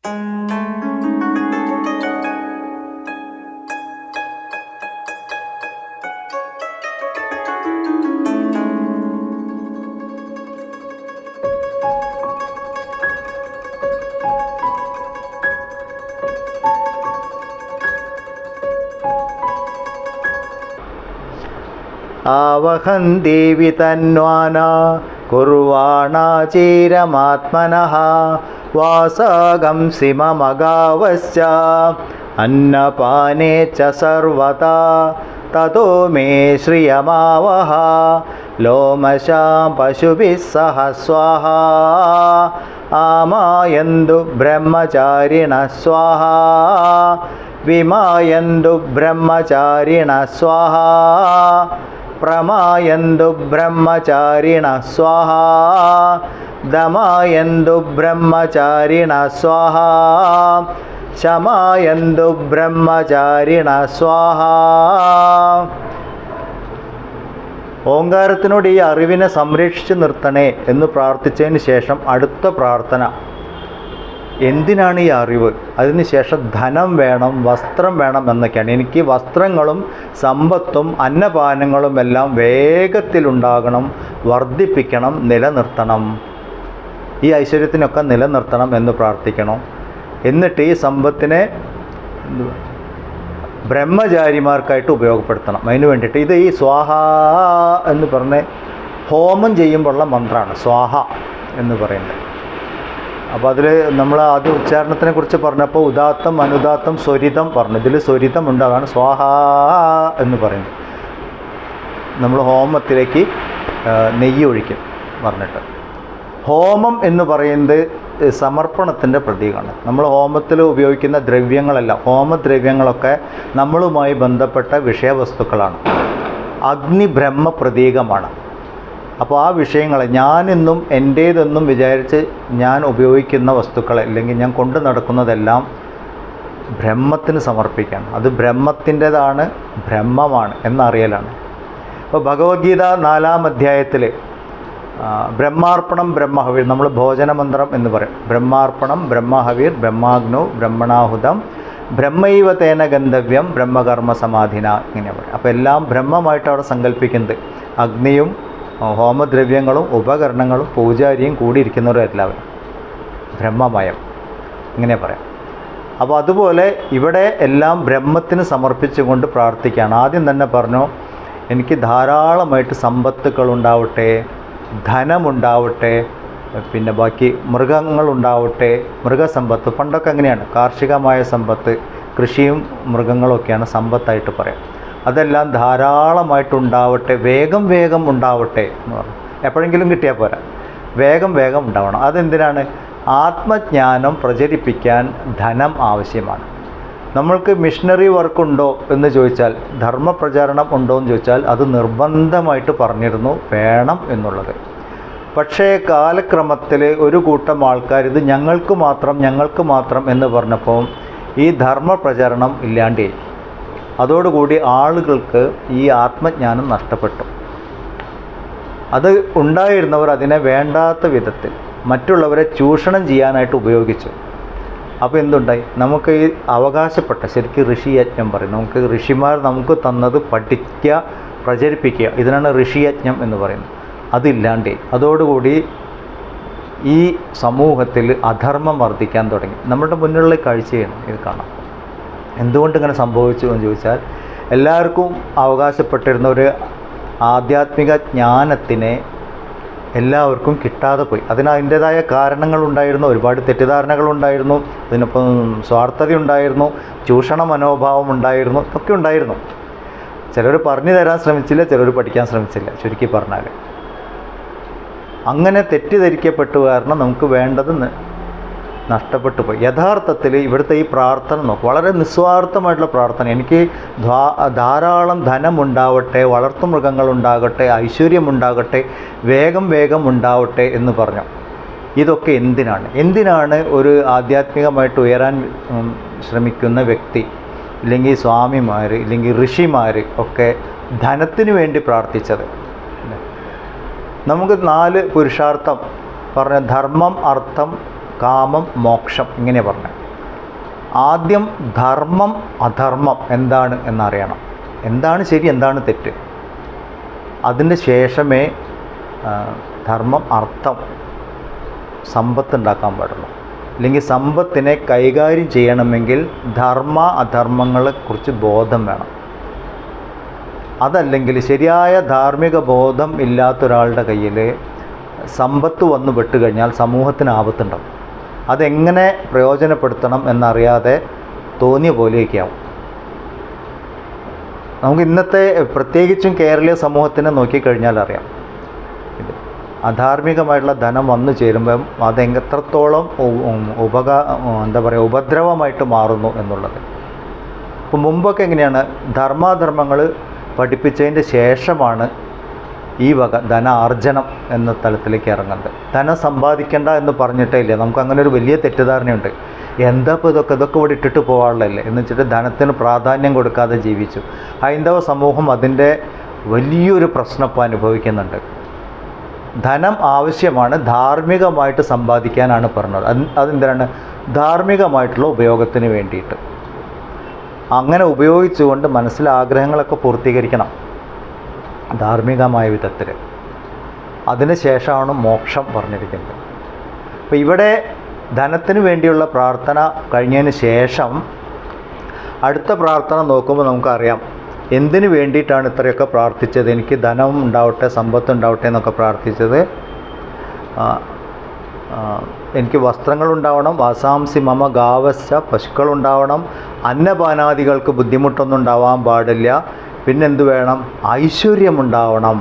ആവഹന്തി വിതന്വാനാ കുർവാണാചീരമാത്മനഃ വാസാഗംസി മമഗാവശ്ച അന്നപാനേ ച സർവതാ തതോ മേ ശ്രിയമാവഹ ലോമശാം പശുഭിः സഹ സ്വാഹാ ആമായന്തു ബ്രഹ്മചാരിണഃ സ്വാഹാ വിമായന്തു ബ്രഹ്മചാരിണഃ സ്വാഹാ പ്രമായന്തു ബ്രഹ്മചാരിണഃ സ്വാഹാ ദമായന്തു ബ്രഹ്മചാരിണഃ സ്വാഹാ ശമായന്തു ബ്രഹ്മചാരിണഃ സ്വാഹാ. ഓങ്കാരത്തിനോട് ഈ അറിവിനെ സംരക്ഷിച്ച് നിർത്തണേ എന്ന് പ്രാർത്ഥിച്ചതിന് ശേഷം അടുത്ത പ്രാർത്ഥന, എന്തിനാണ് ഈ അറിവ്? അതിനുശേഷം ധനം വേണം, വസ്ത്രം വേണം എന്നൊക്കെയാണ്. എനിക്ക് വസ്ത്രങ്ങളും സമ്പത്തും അന്നപാനങ്ങളും എല്ലാം വേഗത്തിലുണ്ടാകണം, വർദ്ധിപ്പിക്കണം, നിലനിർത്തണം. ഈ ഐശ്വര്യത്തിനൊക്കെ നിലനിർത്തണം എന്ന് പ്രാർത്ഥിക്കണം. എന്നിട്ട് ഈ സമ്പത്തിനെ ബ്രഹ്മചാരിമാർക്കായിട്ട് ഉപയോഗപ്പെടുത്തണം. അതിന് വേണ്ടിയിട്ട് ഇത് ഈ സ്വാഹ എന്ന് പറഞ്ഞ് ഹോമം ചെയ്യുമ്പോഴുള്ള മന്ത്രമാണ് സ്വാഹ എന്ന് പറയുന്നത്. അപ്പോൾ അതിൽ നമ്മൾ ആദ്യം ഉച്ചാരണത്തിനെ കുറിച്ച് പറഞ്ഞപ്പോൾ ഉദാത്തം, അനുദാത്തം, സ്വരിതം പറഞ്ഞു. ഇതിൽ സ്വരിതം ഉണ്ട്, അതാണ് സ്വാഹ എന്ന് പറയുന്നത്. നമ്മൾ ഹോമത്തിലേക്ക് നെയ്യ് ഒഴിക്കും പറഞ്ഞിട്ട്. ഹോമം എന്ന് പറയുന്നത് സമർപ്പണത്തിൻ്റെ പ്രതീകമാണ്. നമ്മൾ ഹോമത്തിൽ ഉപയോഗിക്കുന്ന ദ്രവ്യങ്ങളെല്ലാം, ഹോമദ്രവ്യങ്ങളൊക്കെ നമ്മളുമായി ബന്ധപ്പെട്ട വിഷയവസ്തുക്കളാണ്. അഗ്നി ബ്രഹ്മ പ്രതീകമാണ്. അപ്പോൾ ആ വിഷയങ്ങളെ ഞാനെന്നും എൻ്റേതെന്നും വിചാരിച്ച് ഞാൻ ഉപയോഗിക്കുന്ന വസ്തുക്കളെ അല്ലെങ്കിൽ ഞാൻ കൊണ്ടു നടക്കുന്നതെല്ലാം ബ്രഹ്മത്തിന് സമർപ്പിക്കണം. അത് ബ്രഹ്മത്തിൻ്റെതാണ്, ബ്രഹ്മമാണ് എന്നറിയലാണ്. അപ്പോൾ ഭഗവത്ഗീത 4-ാം അധ്യായത്തിൽ ബ്രഹ്മാർപ്പണം ബ്രഹ്മഹവീർ, നമ്മൾ ഭോജനമന്ത്രം എന്ന് പറയും. ബ്രഹ്മാർപ്പണം ബ്രഹ്മഹവീർ ബ്രഹ്മാഗ്നോ ബ്രഹ്മണാഹുതം ബ്രഹ്മൈവ തേന ഗന്ധവ്യം ബ്രഹ്മകർമ്മ സമാധിന, ഇങ്ങനെ പറയും. അപ്പോൾ എല്ലാം ബ്രഹ്മമായിട്ട് അവിടെ സങ്കല്പിക്കുന്നത്. അഗ്നിയും ഹോമദ്രവ്യങ്ങളും ഉപകരണങ്ങളും പൂജാരിയും കൂടിയിരിക്കുന്നവരും എല്ലാവരും ബ്രഹ്മമയം, ഇങ്ങനെ പറയാം. അപ്പോൾ അതുപോലെ ഇവിടെ എല്ലാം ബ്രഹ്മത്തിന് സമർപ്പിച്ചുകൊണ്ട് പ്രാർത്ഥിക്കുകയാണ്. ആദ്യം തന്നെ പറഞ്ഞു, എനിക്ക് ധാരാളമായിട്ട് സമ്പത്തുക്കളുണ്ടാവട്ടെ, ധനമുണ്ടാവട്ടെ, പിന്നെ ബാക്കി മൃഗങ്ങളുണ്ടാവട്ടെ, മൃഗസമ്പത്ത്. പണ്ടൊക്കെ അങ്ങനെയാണ്, കാർഷികമായ സമ്പത്ത്, കൃഷിയും മൃഗങ്ങളൊക്കെയാണ് സമ്പത്തായിട്ട് പറയാം. അതെല്ലാം ധാരാളമായിട്ടുണ്ടാവട്ടെ, വേഗം വേഗം ഉണ്ടാവട്ടെ എന്ന് പറഞ്ഞു. എപ്പോഴെങ്കിലും കിട്ടിയാൽ പോരാ, വേഗം വേഗം ഉണ്ടാവണം. അതെന്തിനാണ്? ആത്മജ്ഞാനം പ്രചരിപ്പിക്കാൻ ധനം ആവശ്യമാണ്. നമ്മൾക്ക് മിഷണറി വർക്കുണ്ടോ എന്ന് ചോദിച്ചാൽ, ധർമ്മപ്രചാരണം ഉണ്ടോ എന്ന് ചോദിച്ചാൽ അത് നിർബന്ധമായിട്ട് പറഞ്ഞിരുന്നു വേണം എന്നുള്ളത്. പക്ഷേ കാലക്രമത്തിൽ ഒരു കൂട്ടം ആൾക്കാർ ഇത് ഞങ്ങൾക്ക് മാത്രം എന്ന് പറഞ്ഞപ്പോൾ ഈ ധർമ്മപ്രചാരണം ഇല്ലാണ്ടായി. അതോടുകൂടി ആളുകൾക്ക് ഈ ആത്മജ്ഞാനം നഷ്ടപ്പെട്ടു. അത് ഉണ്ടായിരുന്നവർ അതിനെ വേണ്ടാത്ത വിധത്തിൽ മറ്റുള്ളവരെ ചൂഷണം ചെയ്യാനായിട്ട് ഉപയോഗിച്ചു. അപ്പോൾ എന്തുണ്ടായി? നമുക്ക് ഈ അവകാശപ്പെട്ട, ശരിക്കും ഋഷിയജ്ഞം പറയും, നമുക്ക് ഋഷിമാർ നമുക്ക് തന്നത് പഠിക്കുക, പ്രചരിപ്പിക്കുക, ഇതിനാണ് ഋഷിയജ്ഞം എന്ന് പറയുന്നത്. അതില്ലാണ്ടേ. അതോടുകൂടി ഈ സമൂഹത്തിൽ അധർമ്മം വർദ്ധിക്കാൻ തുടങ്ങി. നമ്മുടെ മുന്നിലുള്ള കാഴ്ചയാണ് ഇത് കാണാം. എന്തുകൊണ്ട് ഇങ്ങനെ സംഭവിച്ചു എന്ന് ചോദിച്ചാൽ, എല്ലാവർക്കും അവകാശപ്പെട്ടിരുന്ന ഒരു ആധ്യാത്മിക ജ്ഞാനത്തിനെ എല്ലാവർക്കും കിട്ടാതെ പോയി. അതിന് അതിൻ്റേതായ കാരണങ്ങളുണ്ടായിരുന്നു, ഒരുപാട് തെറ്റിദ്ധാരണകളുണ്ടായിരുന്നു, അതിനൊപ്പം സ്വാർത്ഥതയുണ്ടായിരുന്നു, ചൂഷണ മനോഭാവം ഉണ്ടായിരുന്നു, ഒക്കെ ഉണ്ടായിരുന്നു. ചിലർ പറഞ്ഞു തരാൻ ശ്രമിച്ചില്ല, ചിലർ പഠിക്കാൻ ശ്രമിച്ചില്ല. ചുരുക്കി പറഞ്ഞാൽ അങ്ങനെ തെറ്റിദ്ധരിക്കപ്പെട്ടു കാരണം നമുക്ക് വേണ്ടത് നഷ്ടപ്പെട്ടു പോയി. യഥാർത്ഥത്തിൽ ഇവിടുത്തെ ഈ പ്രാർത്ഥന നോക്കും, വളരെ നിസ്വാർത്ഥമായിട്ടുള്ള പ്രാർത്ഥന. എനിക്ക് ധാരാളം ധനമുണ്ടാവട്ടെ, വളർത്തുമൃഗങ്ങളുണ്ടാകട്ടെ, ഐശ്വര്യമുണ്ടാകട്ടെ, വേഗം വേഗം ഉണ്ടാവട്ടെ എന്ന് പറഞ്ഞു. ഇതൊക്കെ എന്തിനാണ് ഒരു ആധ്യാത്മികമായിട്ട് ഉയരാൻ ശ്രമിക്കുന്ന വ്യക്തി, ഇല്ലെങ്കിൽ സ്വാമിമാർ, ഇല്ലെങ്കിൽ ഋഷിമാർ ഒക്കെ ധനത്തിന് വേണ്ടി പ്രാർത്ഥിച്ചത്? നമുക്ക് 4 പുരുഷാർത്ഥം പറഞ്ഞ ധർമ്മം, അർത്ഥം, കാമം, മോക്ഷം, ഇങ്ങനെ പറഞ്ഞു. ആദ്യം ധർമ്മം അധർമ്മം എന്താണ് എന്നറിയണം. എന്താണ് ശരി, എന്താണ് തെറ്റ്. അതിന് ശേഷമേ ധർമ്മം, അർത്ഥം, സമ്പത്ത് ഉണ്ടാക്കാൻ പാടുള്ളൂ. അല്ലെങ്കിൽ സമ്പത്തിനെ കൈകാര്യം ചെയ്യണമെങ്കിൽ ധർമ്മ അധർമ്മങ്ങളെക്കുറിച്ച് ബോധം വേണം. അതല്ലെങ്കിൽ ശരിയായ ധാർമ്മിക ബോധം ഇല്ലാത്തൊരാളുടെ കയ്യിൽ സമ്പത്ത് വന്നു പെട്ടുകഴിഞ്ഞാൽ സമൂഹത്തിന് ആപത്തുണ്ടാവും. അതെങ്ങനെ പ്രയോജനപ്പെടുത്തണം എന്നറിയാതെ തോന്നിയ പോലെയൊക്കെയാവും. നമുക്ക് ഇന്നത്തെ പ്രത്യേകിച്ചും കേരളീയ സമൂഹത്തിനെ നോക്കിക്കഴിഞ്ഞാൽ അറിയാം, ഇത് അധാർമികമായിട്ടുള്ള ധനം വന്നു ചേരുമ്പം അതെത്രത്തോളം ഉപദ്രവമായിട്ട് മാറുന്നു എന്നുള്ളത്. അപ്പോൾ മുമ്പൊക്കെ എങ്ങനെയാണ്, ധർമാധർമ്മങ്ങൾ പഠിപ്പിച്ചതിൻ്റെ ശേഷമാണ് ഈ വക ധനാർജനം എന്ന തലത്തിലേക്ക് ഇറങ്ങുന്നത്. ധനം സമ്പാദിക്കേണ്ട എന്ന് പറഞ്ഞിട്ടേ ഇല്ല. നമുക്ക് അങ്ങനെ ഒരു വലിയ തെറ്റിദ്ധാരണയുണ്ട്. എന്താ ഇപ്പോൾ ഇതൊക്കെ ഇവിടെ ഇട്ടിട്ട് പോകാനുള്ളതല്ലേ എന്ന് വെച്ചിട്ട് ധനത്തിന് പ്രാധാന്യം കൊടുക്കാതെ ജീവിച്ചു. ഹൈന്ദവ സമൂഹം അതിൻ്റെ വലിയൊരു പ്രശ്നം ഇപ്പോൾ അനുഭവിക്കുന്നുണ്ട്. ധനം ആവശ്യമാണ്, ധാർമ്മികമായിട്ട് സമ്പാദിക്കാനാണ് പറഞ്ഞത്. അതെന്തിനാണ്? ധാർമ്മികമായിട്ടുള്ള ഉപയോഗത്തിന് വേണ്ടിയിട്ട്. അങ്ങനെ ഉപയോഗിച്ചുകൊണ്ട് മനസ്സിലെ ആഗ്രഹങ്ങളൊക്കെ പൂർത്തീകരിക്കണം ധാർമ്മികമായ വിധത്തിൽ. അതിന് ശേഷമാണ് മോക്ഷം പറഞ്ഞിരിക്കുന്നത്. അപ്പോൾ ഇവിടെ ധനത്തിന് വേണ്ടിയുള്ള പ്രാർത്ഥന കഴിഞ്ഞതിന് ശേഷം അടുത്ത പ്രാർത്ഥന നോക്കുമ്പോൾ നമുക്കറിയാം എന്തിനു വേണ്ടിയിട്ടാണ് ഇത്രയൊക്കെ പ്രാർത്ഥിച്ചത്. എനിക്ക് ധനം ഉണ്ടാവട്ടെ, സമ്പത്ത് ഉണ്ടാവട്ടെ എന്നൊക്കെ പ്രാർത്ഥിച്ചത്. എനിക്ക് വസ്ത്രങ്ങളുണ്ടാവണം, വാസാംസി മമ ഗാവസ്യ, പശുക്കളുണ്ടാവണം, അന്നപാനാദികൾക്ക് ബുദ്ധിമുട്ടൊന്നും ഉണ്ടാവാൻ പാടില്ല, പിന്നെന്ത് വേണം, ഐശ്വര്യമുണ്ടാവണം.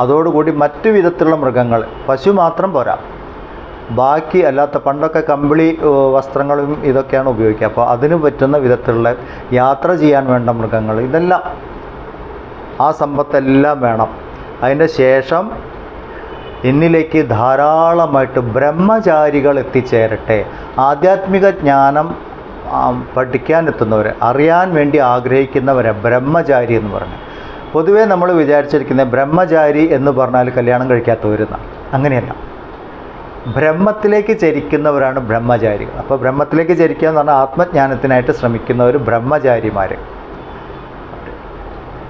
അതോടുകൂടി മറ്റു വിധത്തിലുള്ള മൃഗങ്ങൾ, പശു മാത്രം പോരാ, ബാക്കി അല്ലാത്ത പണ്ടൊക്കെ കമ്പിളി വസ്ത്രങ്ങളും ഇതൊക്കെയാണ് ഉപയോഗിക്കുക. അപ്പോൾ അതിന് പറ്റുന്ന വിധത്തിലുള്ള യാത്ര ചെയ്യാൻ വേണ്ട മൃഗങ്ങൾ, ഇതെല്ലാം ആ സമ്പത്തെല്ലാം വേണം. അതിൻ്റെ ശേഷം എന്നിലേക്ക് ധാരാളമായിട്ട് ബ്രഹ്മചാരികൾ എത്തിച്ചേരട്ടെ. ആധ്യാത്മിക ജ്ഞാനം പഠിക്കാനെത്തുന്നവർ, അറിയാൻ വേണ്ടി ആഗ്രഹിക്കുന്നവരെ ബ്രഹ്മചാരി എന്ന് പറഞ്ഞു. പൊതുവേ നമ്മൾ വിചാരിച്ചിരിക്കുന്നത് ബ്രഹ്മചാരി എന്ന് പറഞ്ഞാൽ കല്യാണം കഴിക്കാത്തവരെന്നാണ്. അങ്ങനെയല്ല, ബ്രഹ്മത്തിലേക്ക് ചരിക്കുന്നവരാണ് ബ്രഹ്മചാരികൾ. അപ്പോൾ ബ്രഹ്മത്തിലേക്ക് ചരിക്കുക എന്ന് പറഞ്ഞാൽ ആത്മജ്ഞാനത്തിനായിട്ട് ശ്രമിക്കുന്നവർ ബ്രഹ്മചാരിമാർ.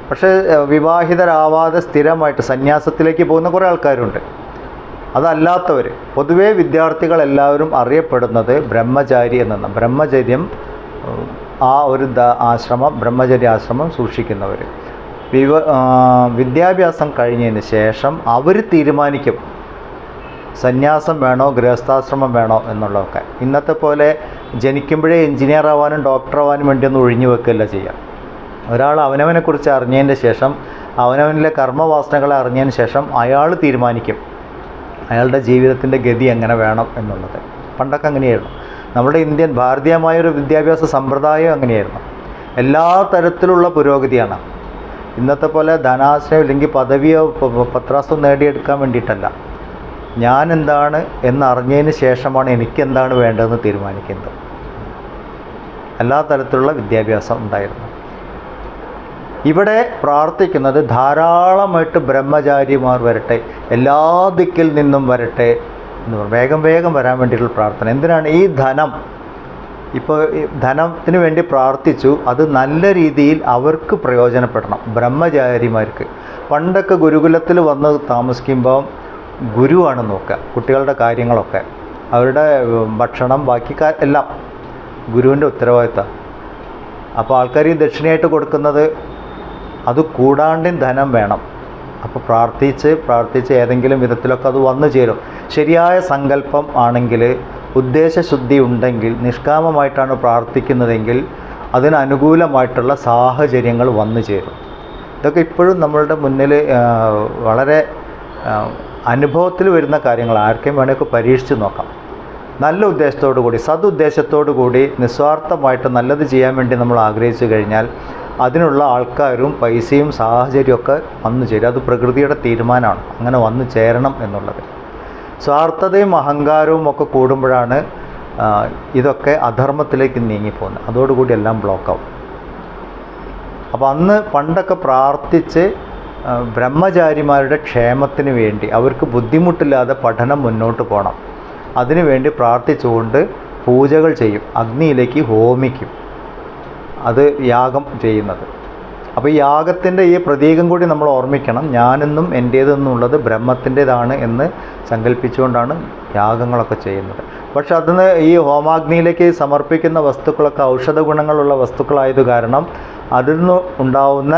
പക്ഷേ വിവാഹിതരാവാതെ സ്ഥിരമായിട്ട് സന്യാസത്തിലേക്ക് പോകുന്ന കുറേ ആൾക്കാരുണ്ട്. അതല്ലാത്തവർ, പൊതുവേ വിദ്യാർത്ഥികളെല്ലാവരും അറിയപ്പെടുന്നത് ബ്രഹ്മചാരി എന്നാണ്. ബ്രഹ്മചര്യം, ആ ഒരു ആശ്രമം, ബ്രഹ്മചര്യ ആശ്രമം സൂക്ഷിക്കുന്നവർ. വിദ്യാഭ്യാസം കഴിഞ്ഞതിന് ശേഷം അവർ തീരുമാനിക്കും സന്യാസം വേണോ ഗൃഹസ്ഥാശ്രമം വേണോ എന്നുള്ളതൊക്കെ. ഇന്നത്തെ പോലെ ജനിക്കുമ്പോഴേ എഞ്ചിനീയർ ആവാനും ഡോക്ടർ ആവാനും വേണ്ടിയൊന്നും ഒഴിഞ്ഞു വെക്കുകയല്ല ചെയ്യുക. ഒരാൾ അവനവനെക്കുറിച്ച് അറിഞ്ഞതിൻ്റെ ശേഷം, അവനവനിലെ കർമ്മവാസനകളെ അറിഞ്ഞതിന് ശേഷം അയാൾ തീരുമാനിക്കും അയാളുടെ ജീവിതത്തിൻ്റെ ഗതി എങ്ങനെ വേണം എന്നുള്ളത്. പണ്ടൊക്കെ അങ്ങനെയായിരുന്നു. നമ്മുടെ ഇന്ത്യൻ ഭാരതീയമായൊരു വിദ്യാഭ്യാസ സമ്പ്രദായം അങ്ങനെയായിരുന്നു. എല്ലാ തരത്തിലുള്ള പുരോഗതിയാണ്. ഇന്നത്തെ പോലെ ധനാശ്രയം ഇല്ലെങ്കിൽ പദവിയോ പത്രാസോ നേടിയെടുക്കാൻ വേണ്ടിയിട്ടല്ല. ഞാൻ എന്താണ് എന്നറിഞ്ഞതിന് ശേഷമാണ് എനിക്കെന്താണ് വേണ്ടതെന്ന് തീരുമാനിക്കുന്നത്. എല്ലാ തരത്തിലുള്ള വിദ്യാഭ്യാസം ഉണ്ടായിരുന്നു. ഇവിടെ പ്രാർത്ഥിക്കുന്നത് ധാരാളമായിട്ട് ബ്രഹ്മചാരിമാർ വരട്ടെ, എല്ലാ ദിക്കിൽ നിന്നും വരട്ടെ എന്ന് പറഞ്ഞു. വേഗം വേഗം വരാൻ വേണ്ടിയിട്ടുള്ള പ്രാർത്ഥന. എന്തിനാണ്? ഈ ധനം, ഇപ്പോൾ ധനത്തിന് വേണ്ടി പ്രാർത്ഥിച്ചു, അത് നല്ല രീതിയിൽ അവർക്ക് പ്രയോജനപ്പെടണം, ബ്രഹ്മചാരിമാർക്ക്. പണ്ടൊക്കെ ഗുരുകുലത്തിൽ വന്ന് താമസിക്കുമ്പോൾ ഗുരുവാണ് നോക്കുക കുട്ടികളുടെ കാര്യങ്ങളൊക്കെ, അവരുടെ ഭക്ഷണം, ബാക്കി എല്ലാം ഗുരുവിൻ്റെ ഉത്തരവാദിത്തം. അപ്പോൾ ആൾക്കാർ ഈ ദക്ഷിണയായിട്ട് കൊടുക്കുന്നത്, അത് കൂടാണ്ടും ധനം വേണം. അപ്പോൾ പ്രാർത്ഥിച്ച് ഏതെങ്കിലും വിധത്തിലൊക്കെ അത് വന്നു ചേരും. ശരിയായ സങ്കല്പം ആണെങ്കിൽ, ഉദ്ദേശശുദ്ധി ഉണ്ടെങ്കിൽ, നിഷ്കാമമായിട്ടാണ് പ്രാർത്ഥിക്കുന്നതെങ്കിൽ അതിനനുകൂലമായിട്ടുള്ള സാഹചര്യങ്ങൾ വന്നു ചേരും. ഇതൊക്കെ ഇപ്പോഴും നമ്മളുടെ മുന്നിൽ വളരെ അനുഭവത്തിൽ വരുന്ന കാര്യങ്ങൾ. ആർക്കും വേണമെങ്കിൽ പരീക്ഷിച്ച് നോക്കാം. നല്ല ഉദ്ദേശത്തോടു കൂടി, സദുദ്ദേശത്തോടു കൂടി, നിസ്വാർത്ഥമായിട്ട് നല്ലത് ചെയ്യാൻ വേണ്ടി നമ്മൾ ആഗ്രഹിച്ചു കഴിഞ്ഞാൽ അതിനുള്ള ആൾക്കാരും പൈസയും സാഹചര്യമൊക്കെ വന്നു ചേരും. അത് പ്രകൃതിയുടെ തീരുമാനമാണ്, അങ്ങനെ വന്നു ചേരണം എന്നുള്ളത്. സ്വാർത്ഥതയും അഹങ്കാരവും ഒക്കെ കൂടുമ്പോഴാണ് ഇതൊക്കെ അധർമ്മത്തിലേക്ക് നീങ്ങിപ്പോകുന്നത്. അതോടുകൂടി എല്ലാം ബ്ലോക്കാവും. അപ്പോൾ അന്ന് പണ്ടൊക്കെ പ്രാർത്ഥിച്ച് ബ്രഹ്മചാരിമാരുടെ ക്ഷേമത്തിന് വേണ്ടി, അവർക്ക് ബുദ്ധിമുട്ടില്ലാതെ പഠനം മുന്നോട്ട് പോകണം, അതിനു വേണ്ടി പ്രാർത്ഥിച്ചുകൊണ്ട് പൂജകൾ ചെയ്യും, അഗ്നിയിലേക്ക് ഹോമിക്കും, അത് യാഗം ചെയ്യുന്നത്. അപ്പോൾ ഈ യാഗത്തിൻ്റെ ഈ പ്രതീകം കൂടി നമ്മൾ ഓർമ്മിക്കണം. ഞാനെന്നും എൻ്റേതെന്നുള്ളത് ബ്രഹ്മത്തിൻ്റേതാണ് എന്ന് സങ്കല്പിച്ചുകൊണ്ടാണ് യാഗങ്ങളൊക്കെ ചെയ്യുന്നത്. പക്ഷെ അതിന് ഈ ഹോമാഗ്നിയിലേക്ക് സമർപ്പിക്കുന്ന വസ്തുക്കളൊക്കെ ഔഷധ ഗുണങ്ങളുള്ള വസ്തുക്കളായത് കാരണം അതിൽ നിന്ന് ഉണ്ടാവുന്ന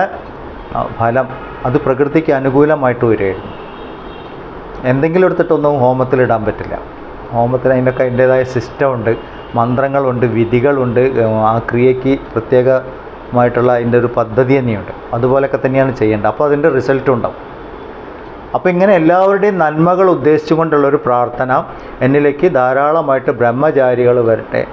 ഫലം അത് പ്രകൃതിക്ക് അനുകൂലമായിട്ട് വരികയായിരുന്നു. എന്തെങ്കിലും എടുത്തിട്ടൊന്നും ഹോമത്തിലിടാൻ പറ്റില്ല. ഹോമത്തിന് അതിൻ്റെയൊക്കെ അതിൻ്റേതായ സിസ്റ്റമുണ്ട്, മന്ത്രങ്ങളുണ്ട്, വിധികളുണ്ട്, ആ ക്രിയയ്ക്ക് പ്രത്യേകമായിട്ടുള്ള അതിൻ്റെ ഒരു പദ്ധതി തന്നെയുണ്ട്. അതുപോലെയൊക്കെ തന്നെയാണ് ചെയ്യേണ്ടത്. അപ്പോൾ അതിൻ്റെ റിസൾട്ടും ഉണ്ടാവും. അപ്പോൾ ഇങ്ങനെ എല്ലാവരുടെയും നന്മകൾ ഉദ്ദേശിച്ചുകൊണ്ടുള്ളൊരു പ്രാർത്ഥന, എന്നിലേക്ക് ധാരാളമായിട്ട് ബ്രഹ്മചാരികൾ വരട്ടെ,